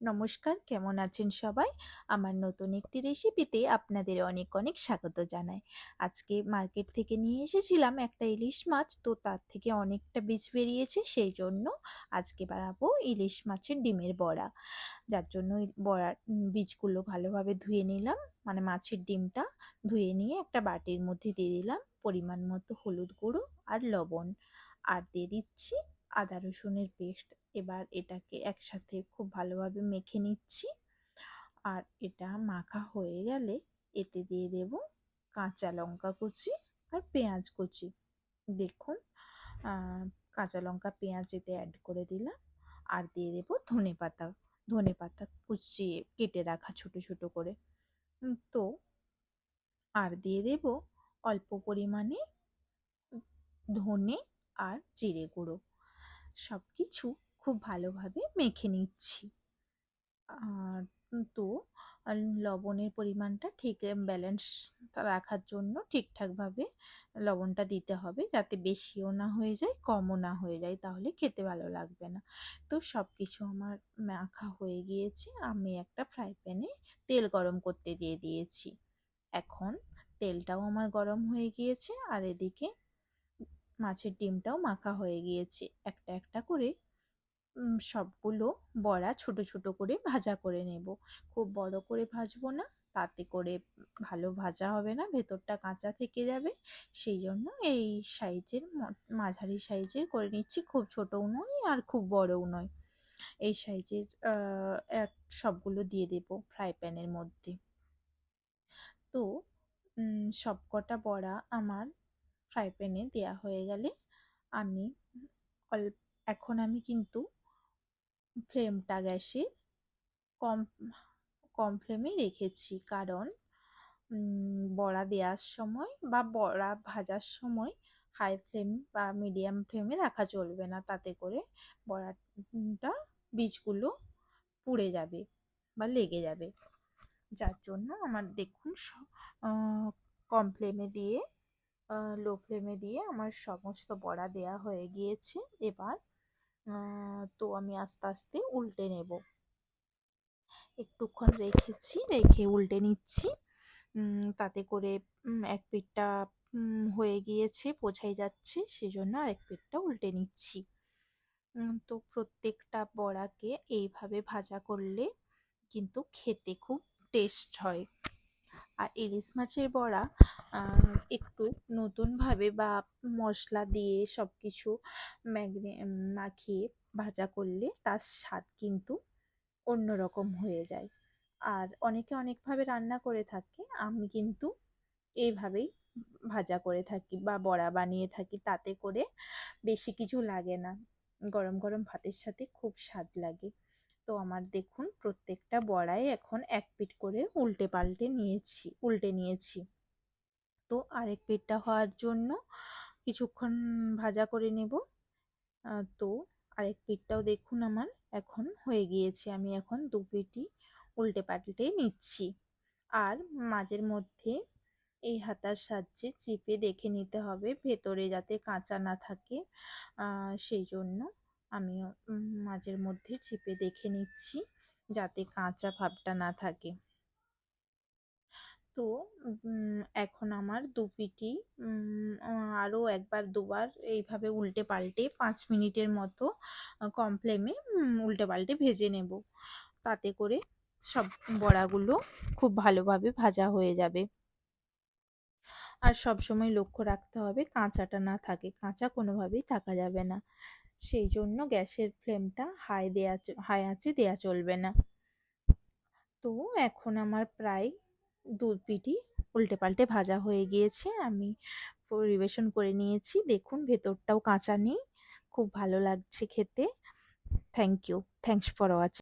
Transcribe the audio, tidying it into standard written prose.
নমস্কার, কেমন আছেন সবাই? আমার নতুন একটি রেসিপিতে আপনাদের অনেক অনেক স্বাগত জানাই। আজকে মার্কেট থেকে নিয়ে এসেছিলাম একটা ইলিশ মাছ, তো তার থেকে অনেকটা বীজ বেরিয়েছে, সেই জন্য আজকে বানাবো ইলিশ মাছের ডিমের বড়া। যার জন্য বীজগুলো ভালোভাবে ধুয়ে নিলাম, মানে মাছের ডিমটা ধুয়ে নিয়ে একটা বাটির মধ্যে দিয়ে দিলাম পরিমাণ মতো হলুদ গুঁড়ো আর লবণ, আর দিয়ে দিচ্ছি আদা রসুনের পেস্ট। এবার এটাকে একসাথে খুব ভালোভাবে মেখে নিচ্ছি। আর এটা মাখা হয়ে গেলে এতে দিয়ে দেব কাঁচা লঙ্কা কুচি আর পেঁয়াজ কুচি। দেখুন, কাঁচা লঙ্কা পেঁয়াজ এতে অ্যাড করে দিলাম। আর দিয়ে দেব ধনে পাতা কুচিয়ে কেটে রাখা ছোট ছোট করে। তো আর দিয়ে দেব অল্প পরিমাণে ধনে আর জিরে গুঁড়ো। সব কিছু খুব ভালোভাবে মেখে নিচ্ছি। আর তো লবণের পরিমাণটা ঠিক ব্যালেন্স রাখার জন্য ঠিকঠাকভাবে লবণটা দিতে হবে, যাতে বেশিও না হয়ে যায় কমও না হয়ে যায়, তাহলে খেতে ভালো লাগবে না। তো সব কিছু আমার মাখা হয়ে গিয়েছে। আমি একটা ফ্রাই প্যানে তেল গরম করতে দিয়ে দিয়েছি। এখন তেলটাও আমার গরম হয়ে গিয়েছে, আর এদিকে মাছের ডিমটাও মাখা হয়ে গিয়েছে। একটা একটা করে সবগুলো বড়া ছোট ছোট করে ভাজা করে নেব। খুব বড় করে ভাজবো না, তাতে করে ভালো ভাজা হবে না, ভেতরটা কাঁচা থেকে যাবে। সেই জন্য এই সাইজের মাঝারি সাইজের করে নিচ্ছি, খুব ছোটও নয় আর খুব বড়ও নয়। এই সাইজের সবগুলো দিয়ে দেব ফ্রাই প্যানের মধ্যে। তো সবকটা বড়া আমার ফ্রাই প্যানে দেওয়া হয়ে গেলে আমি এখন আমি কিন্তু ফ্লেমটা গ্যাসে কম কম ফ্লেমে রেখেছি, কারণ বড়া দেওয়ার সময় বা বড়া ভাজার সময় হাই ফ্লেম বা মিডিয়াম ফ্লেমে রাখা চলবে না, তাতে করে বড়াটা বীজগুলো পুড়ে যাবে বা লেগে যাবে। যার জন্য আমার দেখুন কম ফ্লেমে দিয়ে লো ফ্লেমে দিয়ে আমার সমস্ত বড়া দেয়া হয়ে গিয়েছে। এবার তো আমি আস্তে আস্তে উল্টে নেব। একটুক্ষণ রেখে উল্টে নিচ্ছি, তাতে করে এক পিঠটা হয়ে গিয়েছে বোঝাই যাচ্ছে, সেজন্য আরেক পিঠটা উল্টে নিচ্ছি। তো প্রত্যেকটা বড়াকে এইভাবে ভাজা করলে কিন্তু খেতে খুব টেস্ট হয়। আর ইলিশ মাছের বড়া একটু নতুনভাবে বা মশলা দিয়ে সব কিছু মাখিয়ে ভাজা করলে তার স্বাদ কিন্তু অন্যরকম হয়ে যায়। আর অনেকে অনেকভাবে রান্না করে থাকে, আমি কিন্তু এইভাবেই ভাজা করে থাকি বা বড়া বানিয়ে থাকি, তাতে করে বেশি কিছু লাগে না, গরম গরম ভাতের সাথে খুব স্বাদ লাগে। তো আমার দেখুন প্রত্যেকটা বড়াই এখন এক পিঠ করে উল্টে নিয়েছি। তো আরেক পিঠটা হওয়ার জন্য কিছুক্ষণ ভাজা করে নেব। তো আরেক পিঠটাও দেখুন আমার এখন হয়ে গিয়েছে। আমি এখন দু পিঠই উল্টে পাল্টে নিচ্ছি। আর মাঝের মধ্যে এই হাতার সাহায্যে চেপে দেখে নিতে হবে ভেতরে যাতে কাঁচা না থাকে, সেই জন্য আমি মাঝের মধ্যে চেপে দেখে নিচ্ছি যাতে কাঁচা ভাবটা না থাকে। তো এখন আমার দু পিঠই আরও একবার দুবার এইভাবে উল্টে পাল্টে 5 মিনিটের মতো কম ফ্লেমে উল্টে পাল্টে ভেজে নেব, তাতে করে সব বড়াগুলো খুব ভালোভাবে ভাজা হয়ে যাবে। আর সব সময় লক্ষ্য রাখতে হবে কাঁচাটা না থাকে, কাঁচা কোনোভাবেই থাকা যাবে না, সেই জন্য গ্যাসের ফ্লেমটা হাই আঁচে দেওয়া চলবে না। তো এখন আমার প্রায় দু পিঠই উল্টে পাল্টে ভাজা হয়ে গিয়েছে, আমি পরিবেশন করে নিয়েছি। দেখুন ভেতরটাও কাঁচা নেই, খুব ভালো লাগছে খেতে। Thanks for watching.